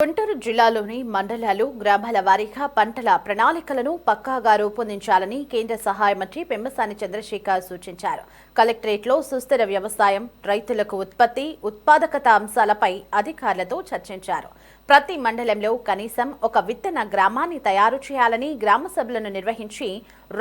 గుంటూరు జిల్లాలోని మండలాలు, గ్రామాల వారీగా పంటల ప్రణాళికలను పక్కాగా రూపొందించాలని కేంద్ర సహాయ మంత్రి పెమ్మసాని చంద్రశేఖర్ సూచించారు. కలెక్టరేట్లో సుస్థిర వ్యవసాయం, రైతులకు ఉత్పత్తి, ఉత్పాదకత అంశాలపై అధికారులతో చర్చించారు. ప్రతి మండలంలో కనీసం ఒక విత్తన గ్రామాన్ని తయారు చేయాలని గ్రామ సభలను నిర్వహించి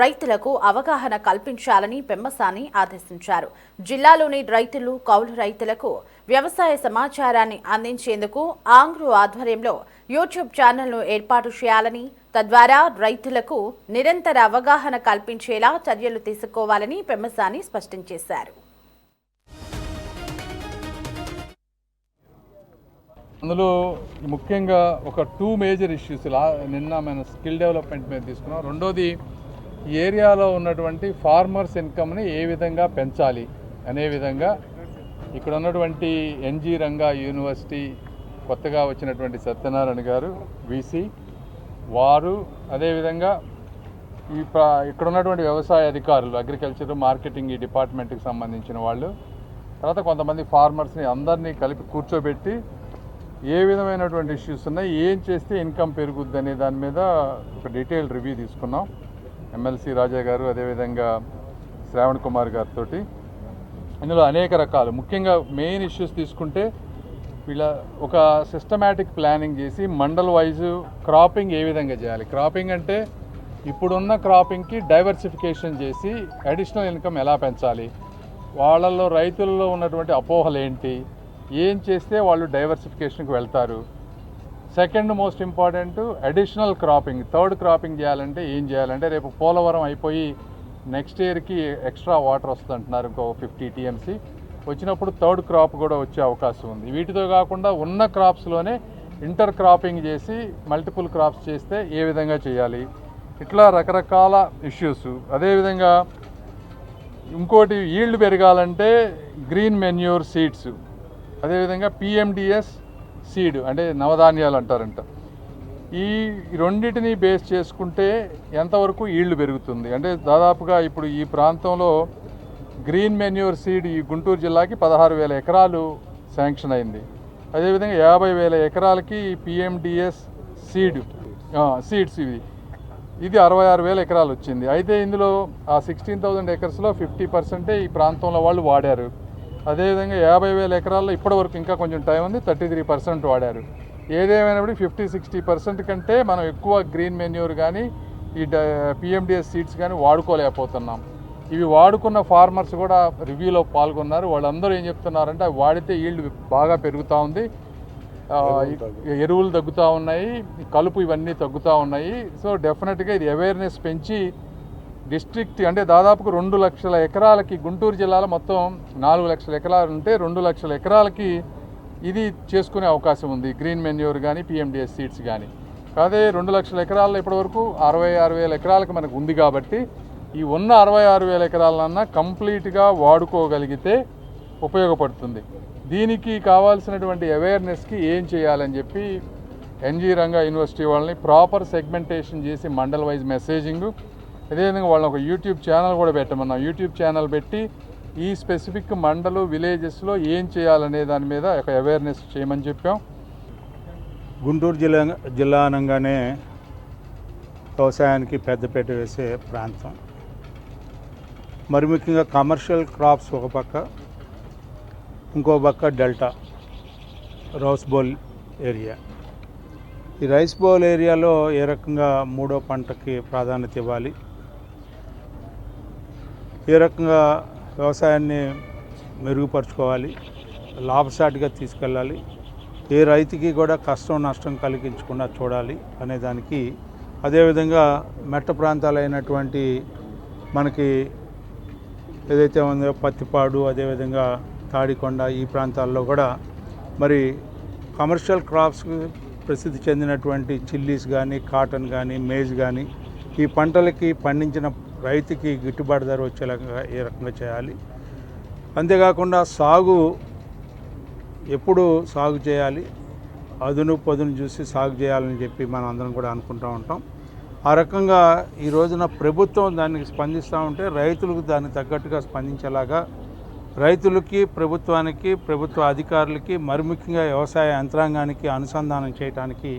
రైతులకు అవగాహన కల్పించాలని పెమ్మసాని ఆదేశించారు. జిల్లాలోని రైతులు, కౌలు రైతులకు వ్యవసాయ సమాచారాన్ని అందించేందుకు ఆంగ్రో ఆధ్వర్యంలో యూట్యూబ్ ఛానల్ను ఏర్పాటు చేయాలని, తద్వారా రైతులకు నిరంతర అవగాహన కల్పించేలా చర్యలు తీసుకోవాలని పెమ్మసాని స్పష్టం చేశారు. అందులో ముఖ్యంగా ఒక 2 మేజర్ ఇష్యూస్ నిన్న మన స్కిల్ డెవలప్మెంట్ మీద తీసుకున్నాం. రెండోది ఈ ఏరియాలో ఉన్నటువంటి ఫార్మర్స్ ఇన్కమ్ని ఏ విధంగా పెంచాలి అనే విధంగా ఇక్కడ ఉన్నటువంటి ఎన్జీ రంగా యూనివర్సిటీ కొత్తగా వచ్చినటువంటి సత్యనారాయణ గారు వీసీ వారు, అదేవిధంగా ఇక్కడ ఉన్నటువంటి వ్యవసాయ అధికారులు, అగ్రికల్చర్ మార్కెటింగ్ ఈ డిపార్ట్మెంట్కి సంబంధించిన వాళ్ళు, తర్వాత కొంతమంది ఫార్మర్స్ని అందరినీ కలిపి కూర్చోబెట్టి ఏ విధమైనటువంటి ఇష్యూస్ ఉన్నాయి, ఏం చేస్తే ఇన్కమ్ పెరుగుద్ది అనే దాని మీద ఒక డీటెయిల్ రివ్యూ తీసుకున్నాం. ఎమ్మెల్సీ రాజా గారు, అదేవిధంగా శ్రావణ్ కుమార్ గారితో. ఇందులో అనేక రకాలు, ముఖ్యంగా మెయిన్ ఇష్యూస్ తీసుకుంటే వీళ్ళ ఒక సిస్టమేటిక్ ప్లానింగ్ చేసి మండల్ వైజు క్రాపింగ్ ఏ విధంగా చేయాలి, క్రాపింగ్ అంటే ఇప్పుడున్న క్రాపింగ్కి డైవర్సిఫికేషన్ చేసి అడిషనల్ ఇన్కమ్ ఎలా పెంచాలి, వాళ్ళల్లో రైతుల్లో ఉన్నటువంటి అపోహలు ఏంటి, ఏం చేస్తే వాళ్ళు డైవర్సిఫికేషన్కి వెళ్తారు. Second most important additional cropping, third cropping చేయాలంటే ఏం చేయాలంటే, రేపు పోలవరం అయిపోయి నెక్స్ట్ ఇయర్కి ఎక్స్ట్రా వాటర్ వస్తుంది అంటున్నారు, ఇంకో 50 TMC వచ్చినప్పుడు థర్డ్ క్రాప్ కూడా వచ్చే అవకాశం ఉంది. వీటితో కాకుండా ఉన్న క్రాప్స్లోనే ఇంటర్ క్రాపింగ్ చేసి మల్టిపుల్ క్రాప్స్ చేస్తే ఏ విధంగా చేయాలి, ఇట్లా రకరకాల ఇష్యూస్. అదేవిధంగా ఇంకోటి ఈల్డ్ పెరగాలంటే గ్రీన్ మెన్యూర్ సీడ్స్, అదేవిధంగా PMDS సీడ్ అంటే నవధాన్యాలు అంటారంట. ఈ రెండింటిని బేస్ చేసుకుంటే ఎంతవరకు ఈల్డ్ పెరుగుతుంది అంటే, దాదాపుగా ఇప్పుడు ఈ ప్రాంతంలో గ్రీన్ మెన్యూర్ సీడ్ ఈ గుంటూరు జిల్లాకి 16,000 ఎకరాలు శాంక్షన్ అయింది. అదేవిధంగా 50,000 ఎకరాలకి PMDS సీడ్స్ ఇది 66,000 ఎకరాలు వచ్చింది. అయితే ఇందులో ఆ 16,000 ఎకర్స్లో 50% ఈ ప్రాంతంలో వాళ్ళు వాడారు. అదేవిధంగా 50,000 ఎకరాల్లో ఇప్పటివరకు ఇంకా కొంచెం టైం ఉంది, 33% వాడారు. ఏదేమైనప్పటికీ 50-60% కంటే మనం ఎక్కువ గ్రీన్ మెన్యూర్ కానీ ఈ PMDS సీడ్స్ కానీ వాడుకోలేకపోతున్నాం. ఇవి వాడుకున్న ఫార్మర్స్ కూడా రివ్యూలో పాల్గొన్నారు. వాళ్ళందరూ ఏం చెప్తున్నారంటే, అవి వాడితే ఈల్డ్ బాగా పెరుగుతూ ఉంది, ఎరువులు తగ్గుతూ ఉన్నాయి, కలుపు ఇవన్నీ తగ్గుతూ ఉన్నాయి. సో డెఫినెట్గా ఇది అవేర్నెస్ పెంచి డిస్ట్రిక్ట్ అంటే దాదాపుగా 2 లక్షల ఎకరాలకి, గుంటూరు జిల్లాలో మొత్తం 4 లక్షల ఎకరాలు ఉంటే 2 లక్షల ఎకరాలకి ఇది చేసుకునే అవకాశం ఉంది, గ్రీన్ మెన్యూర్ కానీ PMDS సీడ్స్ కానీ. అదే 2 లక్షల ఎకరాల్లో ఇప్పటివరకు 66,000 ఎకరాలకి మనకు ఉంది. కాబట్టి ఈ ఉన్న 66,000 ఎకరాలన్నా కంప్లీట్గా వాడుకోగలిగితే ఉపయోగపడుతుంది. దీనికి కావాల్సినటువంటి అవేర్నెస్కి ఏం చేయాలని చెప్పి ఎన్జీ రంగా యూనివర్సిటీ వాళ్ళని ప్రాపర్ సెగ్మెంటేషన్ చేసి మండల్ వైజ్ మెసేజింగ్, అదేవిధంగా వాళ్ళని ఒక యూట్యూబ్ ఛానల్ కూడా పెట్టమన్నాం. యూట్యూబ్ ఛానల్ పెట్టి ఈ స్పెసిఫిక్ మండలు విలేజెస్లో ఏం చేయాలనే దాని మీద ఒక అవేర్నెస్ చేయమని చెప్పాం. గుంటూరు జిల్లా అనగానే వ్యవసాయానికి పెద్దపీట వేసే ప్రాంతం. మరి ముఖ్యంగా కమర్షియల్ క్రాప్స్ ఒక పక్క, ఇంకో పక్క డెల్టా రైస్ బౌల్ ఏరియా. ఈ రైస్ బౌల్ ఏరియాలో ఏ రకంగా మూడో పంటకి ప్రాధాన్యత ఇవ్వాలి, ఏ రకంగా వ్యవసాయాన్ని మెరుగుపరుచుకోవాలి, లాభసాటిగా తీసుకెళ్ళాలి, ఏ రైతుకి కూడా కష్టం నష్టం కలిగించకుండా చూడాలి అనే దానికి, అదేవిధంగా మెట్ట ప్రాంతాలైనటువంటి మనకి ఏదైతే ఉందో పత్తిపాడు, అదేవిధంగా తాడికొండ ఈ ప్రాంతాల్లో కూడా మరి కమర్షియల్ క్రాప్స్ ప్రసిద్ధి చెందినటువంటి చిల్లీస్ కానీ, కాటన్ కానీ, మేజ్ కానీ ఈ పంటలకి పండించిన రైతుకి గిట్టుబాటు ధర వచ్చేలాగా ఏ రకంగా చేయాలి. అంతేకాకుండా సాగు ఎప్పుడు సాగు చేయాలి, అదును పొదును చూసి సాగు చేయాలని చెప్పి మనం అందరం కూడా అనుకుంటూ ఉంటాం. ఆ రకంగా ఈ రోజున ప్రభుత్వం దానికి స్పందిస్తూ ఉంటే రైతులకు దానికి తగ్గట్టుగా స్పందించేలాగా రైతులకి, ప్రభుత్వానికి, ప్రభుత్వ అధికారులకి, మరి ముఖ్యంగా వ్యవసాయ యంత్రాంగానికి అనుసంధానం చేయడానికి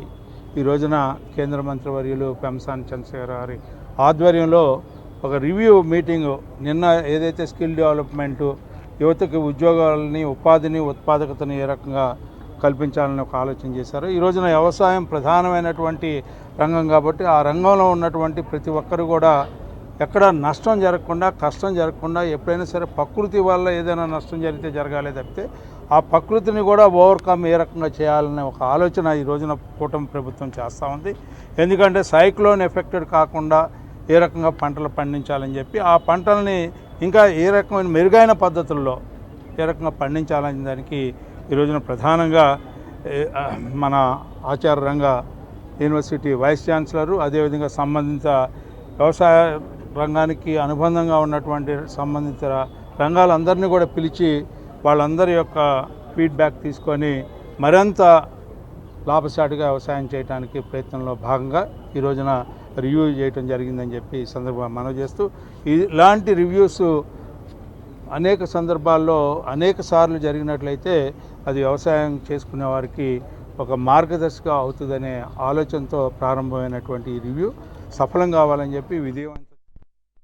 ఈ రోజున కేంద్ర మంత్రివర్యులు పెమ్మసాని చంద్రశేఖర్ గారి ఆధ్వర్యంలో ఒక రివ్యూ మీటింగు నిన్న ఏదైతే స్కిల్ డెవలప్మెంటు, యువతకి ఉద్యోగాలని, ఉపాధిని, ఉత్పాదకతని ఏ రకంగా కల్పించాలని ఒక ఆలోచన చేశారు. ఈ రోజున వ్యవసాయం ప్రధానమైనటువంటి రంగం కాబట్టి ఆ రంగంలో ఉన్నటువంటి ప్రతి ఒక్కరు కూడా ఎక్కడ నష్టం జరగకుండా, కష్టం జరగకుండా, ఎప్పుడైనా సరే ప్రకృతి వల్ల ఏదైనా నష్టం జరిగితే జరగాలి తప్పితే ఆ ప్రకృతిని కూడా ఓవర్కమ్ ఏ రకంగా చేయాలనే ఒక ఆలోచన ఈ రోజున కూటమి ప్రభుత్వం చేస్తూ ఉంది. ఎందుకంటే సైక్లోన్ ఎఫెక్టెడ్ కాకుండా ఏ రకంగా పంటలు పండించాలని చెప్పి ఆ పంటల్ని ఇంకా ఏ రకమైన మెరుగైన పద్ధతుల్లో ఏ రకంగా పండించాలనే దానికి ఈ రోజున ప్రధానంగా మన ఆచార్య రంగ యూనివర్సిటీ వైస్ ఛాన్సలరు, అదేవిధంగా సంబంధిత వ్యవసాయ రంగానికి అనుబంధంగా ఉన్నటువంటి సంబంధిత రంగాలందరినీ కూడా పిలిచి వాళ్ళందరి యొక్క ఫీడ్బ్యాక్ తీసుకొని మరింత లాభసాటిగా వ్యవసాయం చేయడానికి ప్రయత్నంలో భాగంగా ఈ రోజున రివ్యూ చేయటం జరిగిందని చెప్పి ఈ సందర్భంగా మనవి చేస్తూ, ఇలాంటి రివ్యూస్ అనేక సందర్భాల్లో అనేక సార్లు జరిగినట్లయితే అది వ్యవసాయం చేసుకునే వారికి ఒక మార్గదర్శిగా అవుతుందనే ఆలోచనతో ప్రారంభమైనటువంటి ఈ రివ్యూ సఫలం కావాలని చెప్పి విజయవంతం